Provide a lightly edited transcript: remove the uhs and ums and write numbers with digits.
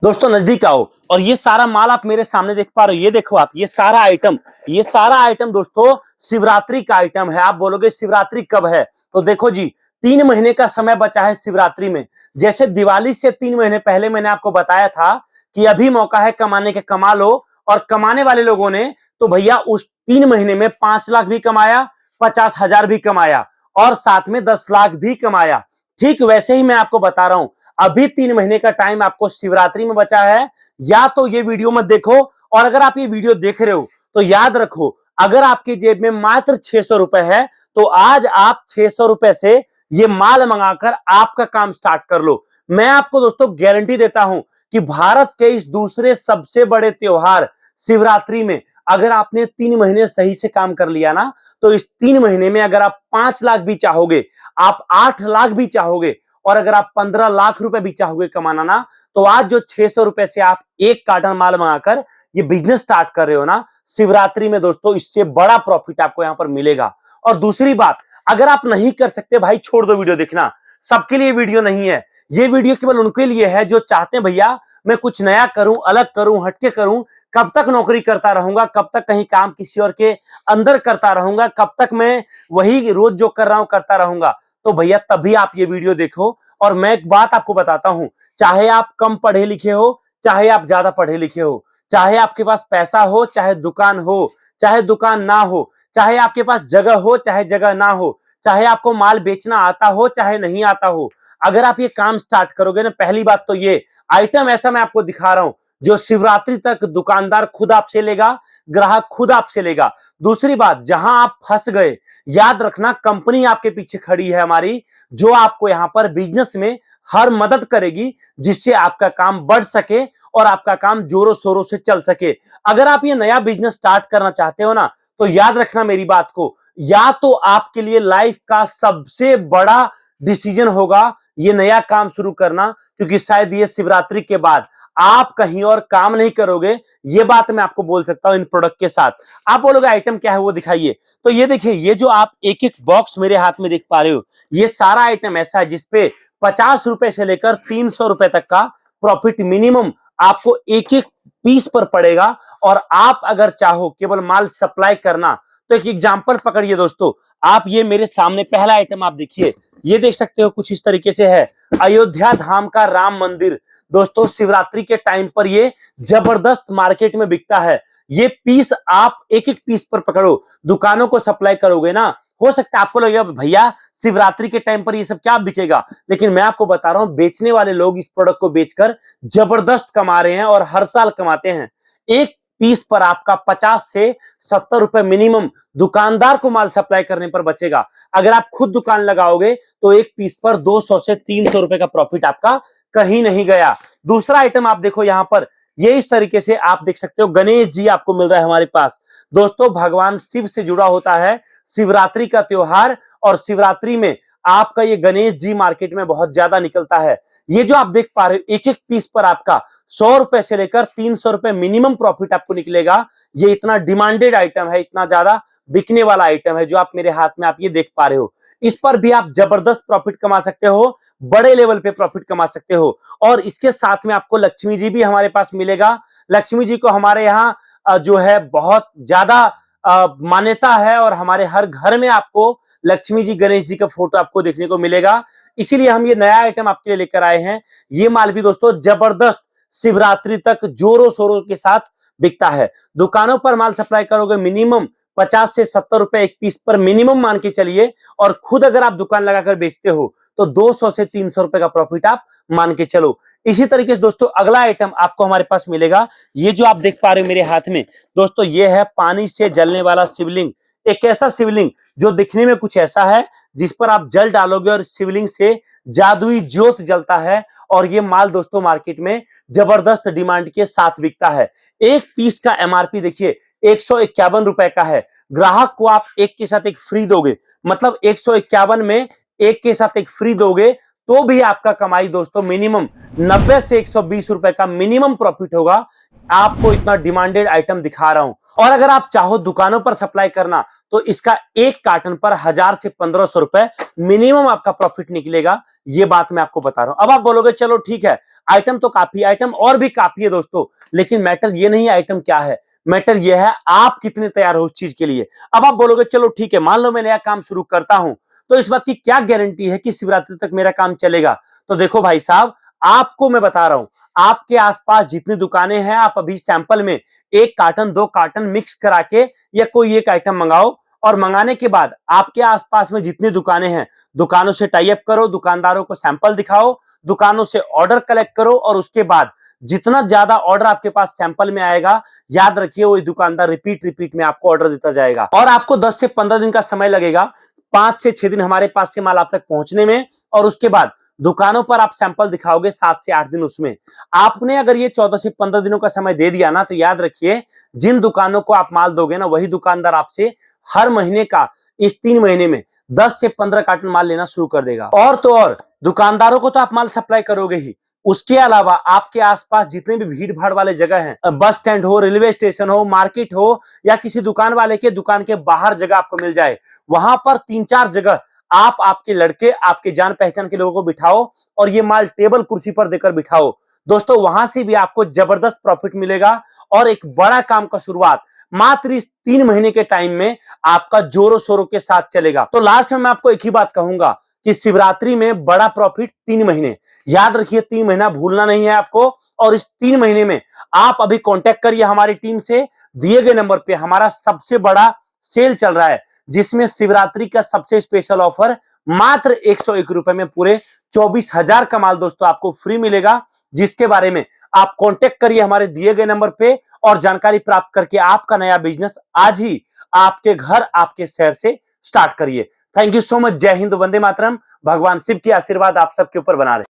दोस्तों नजदीक आओ और ये सारा माल आप मेरे सामने देख पा रहे हो। ये देखो आप, ये सारा आइटम दोस्तों शिवरात्रि का आइटम है। आप बोलोगे शिवरात्रि कब है, तो देखो जी 3 महीने का समय बचा है शिवरात्रि में। जैसे दिवाली से 3 महीने पहले मैंने आपको बताया था कि अभी मौका है कमाने के, कमा लो। और कमाने वाले लोगों ने तो भैया उस 3 महीने में 5 लाख भी कमाया, 50,000 भी कमाया और साथ में 10 लाख भी कमाया। ठीक वैसे ही मैं आपको बता रहा हूं, अभी 3 महीने का टाइम आपको शिवरात्रि में बचा है। या तो ये वीडियो मत देखो, और अगर आप ये वीडियो देख रहे हो तो याद रखो, अगर आपकी जेब में मात्र 600 रुपए है तो आज आप 600 रुपए से ये माल मंगाकर आपका काम स्टार्ट कर लो। मैं आपको दोस्तों गारंटी देता हूं कि भारत के इस दूसरे सबसे बड़े त्योहार शिवरात्रि में अगर आपने 3 महीने सही से काम कर लिया ना, तो इस 3 महीने में अगर आप 5 लाख भी चाहोगे, आप 8 लाख भी चाहोगे, और अगर आप 15 लाख रुपए भी चाहोगे कमाना ना, तो आज जो 600 रुपए से आप एक कार्टन माल मंगाकर ये बिजनेस स्टार्ट कर रहे हो ना, शिवरात्रि में दोस्तों इससे बड़ा प्रॉफिट आपको यहां पर मिलेगा। और दूसरी बात, अगर आप नहीं कर सकते भाई, छोड़ दो वीडियो देखना। सबके लिए वीडियो नहीं है, ये वीडियो केवल उनके लिए है जो चाहते हैं भैया मैं कुछ नया करूं, अलग करूं, हटके करूं। कब तक नौकरी करता रहूंगा, कब तक कहीं काम किसी और के अंदर करता रहूंगा, कब तक मैं वही रोज जो कर रहा हूं करता रहूंगा। तो भैया तभी आप ये वीडियो देखो। और मैं एक बात आपको बताता हूं, चाहे आप कम पढ़े लिखे हो, चाहे आप ज्यादा पढ़े लिखे हो, चाहे आपके पास पैसा हो, चाहे दुकान हो, चाहे दुकान ना हो, चाहे आपके पास जगह हो, चाहे जगह ना हो, चाहे आपको माल बेचना आता हो, चाहे नहीं आता हो, अगर आप ये काम स्टार्ट करोगे ना, पहली बात तो ये आइटम ऐसा मैं आपको दिखा रहा हूं जो शिवरात्रि तक दुकानदार खुद आपसे लेगा, ग्राहक खुद आपसे लेगा। दूसरी बात, जहां आप फंस गए, याद रखना कंपनी आपके पीछे खड़ी है हमारी, जो आपको यहां पर बिजनेस में हर मदद करेगी, जिससे आपका काम बढ़ सके और आपका काम जोरों शोरों से चल सके। अगर आप ये नया बिजनेस स्टार्ट करना चाहते हो ना, तो याद रखना मेरी बात को, या तो आपके लिए लाइफ का सबसे बड़ा डिसीजन होगा ये नया काम शुरू करना, क्योंकि शायद ये शिवरात्रि के बाद आप कहीं और काम नहीं करोगे। ये बात मैं आपको बोल सकता हूं इन प्रोडक्ट के साथ। आप बोलोगे आइटम क्या है वो दिखाइए, तो ये देखिए, ये जो आप एक एक बॉक्स मेरे हाथ में देख पा रहे हो, ये सारा आइटम ऐसा है जिसपे 50 रुपए से लेकर 300 रुपए तक का प्रॉफिट मिनिमम आपको एक एक पीस पर पड़ेगा। और आप अगर चाहो केवल माल सप्लाई करना, तो एक एग्जांपल पकड़िए दोस्तों, आप ये मेरे सामने पहला आइटम आप देखिए, ये देख सकते हो कुछ इस तरीके से है, अयोध्या धाम का राम मंदिर। दोस्तों शिवरात्रि के टाइम पर ये जबरदस्त मार्केट में बिकता है। ये पीस आप एक एक पीस पर पकड़ो, दुकानों को सप्लाई करोगे ना, हो सकता है आपको लगेगा भैया शिवरात्रि के टाइम पर ये सब क्या बिकेगा, लेकिन मैं आपको बता रहा हूं बेचने वाले लोग इस प्रोडक्ट को बेचकर जबरदस्त कमा रहे हैं और हर साल कमाते हैं। एक पीस पर आपका 50 से 70 रुपए मिनिमम दुकानदार को माल सप्लाई करने पर बचेगा। अगर आप खुद दुकान लगाओगे तो एक पीस पर 200 से 300 रुपए का प्रॉफिट आपका कहीं नहीं गया। दूसरा आइटम आप देखो यहां पर, ये इस तरीके से आप देख सकते हो, गणेश जी आपको मिल रहा है हमारे पास। दोस्तों भगवान शिव से जुड़ा होता है शिवरात्रि का त्योहार, और शिवरात्रि में आपका ये गणेश जी मार्केट में बहुत ज्यादा निकलता है। ये जो आप देख पा रहे हो, एक एक पीस पर आपका 100 रुपए से लेकर 300 रुपए मिनिमम प्रॉफिट आपको निकलेगा। ये इतना डिमांडेड आइटम है, इतना ज्यादा बिकने वाला आइटम है जो आप मेरे हाथ में आप ये देख पा रहे हो। इस पर भी आप जबरदस्त प्रॉफिट कमा सकते हो, बड़े लेवल पे प्रॉफिट कमा सकते हो। और इसके साथ में आपको लक्ष्मी जी भी हमारे पास मिलेगा। लक्ष्मी जी को हमारे यहाँ जो है बहुत ज्यादा मान्यता है, और हमारे हर घर में आपको लक्ष्मी जी गणेश जी का फोटो आपको देखने को मिलेगा। इसीलिए हम ये नया आइटम आपके लिए लेकर आए हैं। ये माल भी दोस्तों जबरदस्त शिवरात्रि तक जोरों शोरों के साथ बिकता है। दुकानों पर माल सप्लाई करोगे मिनिमम 50 से 70 रुपए एक पीस पर मिनिमम मान के चलिए, और खुद अगर आप दुकान लगाकर बेचते हो तो 200 से 300 रुपए का प्रॉफिट आप मान के चलो। इसी तरीके से दोस्तों अगला आइटम आपको हमारे पास मिलेगा, ये जो आप देख पा रहे हो मेरे हाथ में दोस्तों, ये है पानी से जलने वाला शिवलिंग। एक ऐसा शिवलिंग जो दिखने में कुछ ऐसा है, जिस पर आप जल डालोगे और शिवलिंग से जादुई ज्योत जलता है। और ये माल दोस्तों मार्केट में जबरदस्त डिमांड के साथ बिकता है। एक पीस का एमआरपी देखिए 151 रुपए का है। ग्राहक को आप एक के साथ एक फ्री दोगे, मतलब 151 में एक के साथ एक फ्री दोगे, तो भी आपका कमाई दोस्तों मिनिमम 90 से 120 रुपए का मिनिमम प्रॉफिट होगा। आपको इतना डिमांडेड आइटम दिखा रहा हूं। और अगर आप चाहो दुकानों पर सप्लाई करना, तो इसका एक कार्टन पर 1000 से 1500 रुपए मिनिमम आपका प्रॉफिट निकलेगा। ये बात मैं आपको बता रहा हूं। अब आप बोलोगे चलो ठीक है, आइटम तो काफी, आइटम और भी काफी है दोस्तों, लेकिन मैटर ये नहीं आइटम क्या है, मैटर ये है आप कितने तैयार हो उस चीज के लिए। अब आप बोलोगे चलो ठीक है, मान लो मैं नया काम शुरू करता हूं, तो इस बात की क्या गारंटी है कि शिवरात्रि तक मेरा काम चलेगा। तो देखो भाई साहब, आपको मैं बता रहा हूं, आपके आसपास जितनी दुकानें हैं, आप अभी सैंपल में 1 कार्टन 2 कार्टन मिक्स करा के या कोई एक आइटम मंगाओ, और मंगाने के बाद आपके आसपास में जितनी दुकानें हैं, दुकानों से टाई अप करो, दुकानदारों को सैंपल दिखाओ, दुकानों से ऑर्डर कलेक्ट करो, और उसके बाद जितना ज्यादा ऑर्डर आपके पास सैंपल में आएगा, याद रखिए वही दुकानदार रिपीट रिपीट में आपको ऑर्डर देता जाएगा। और आपको 10 से 15 दिन का समय लगेगा, 5 से 6 दिन हमारे पास से माल आप तक पहुंचने में, और उसके बाद दुकानों पर आप सैंपल दिखाओगे 7 से 8 दिन उसमें। आपने अगर ये 14 से 15 दिनों का समय दे दिया ना, तो याद रखिए जिन दुकानों को आप माल दोगे ना, वही दुकानदार आपसे हर महीने का इस 3 महीने में 10 से 15 कार्टन माल लेना शुरू कर देगा। और तो और दुकानदारों को तो आप माल सप्लाई करोगे ही, उसके अलावा आपके आसपास जितने भी भीड़ भाड़ वाले जगह हैं, बस स्टैंड हो, रेलवे स्टेशन हो, मार्केट हो, या किसी दुकान वाले के दुकान के बाहर जगह आपको मिल जाए, वहां पर 3-4 जगह आप आपके लड़के, आपके जान पहचान के लोगों को बिठाओ, और ये माल टेबल कुर्सी पर देकर बिठाओ दोस्तों। वहां से भी आपको जबरदस्त प्रॉफिट मिलेगा, और एक बड़ा काम का शुरुआत मात्र इस 3 महीने के टाइम में आपका जोरों शोरों के साथ चलेगा। तो लास्ट में मैं आपको एक ही बात कहूंगा कि शिवरात्रि में बड़ा प्रॉफिट 3 महीने, याद रखिए 3 महीना भूलना नहीं है आपको। और इस 3 महीने में आप अभी कांटेक्ट करिए हमारी टीम से, दिए गए नंबर पे हमारा सबसे बड़ा सेल चल रहा है, जिसमें शिवरात्रि का सबसे स्पेशल ऑफर मात्र 101 रुपए में पूरे 24,000 का माल दोस्तों आपको फ्री मिलेगा, जिसके बारे में आप कांटेक्ट करिए हमारे दिए गए नंबर पे, और जानकारी प्राप्त करके आपका नया बिजनेस आज ही आपके घर, आपके शहर से स्टार्ट करिए। Thank you so much. जय हिंद, वंदे मातरम। भगवान शिव की आशीर्वाद आप सबके ऊपर बना रहे।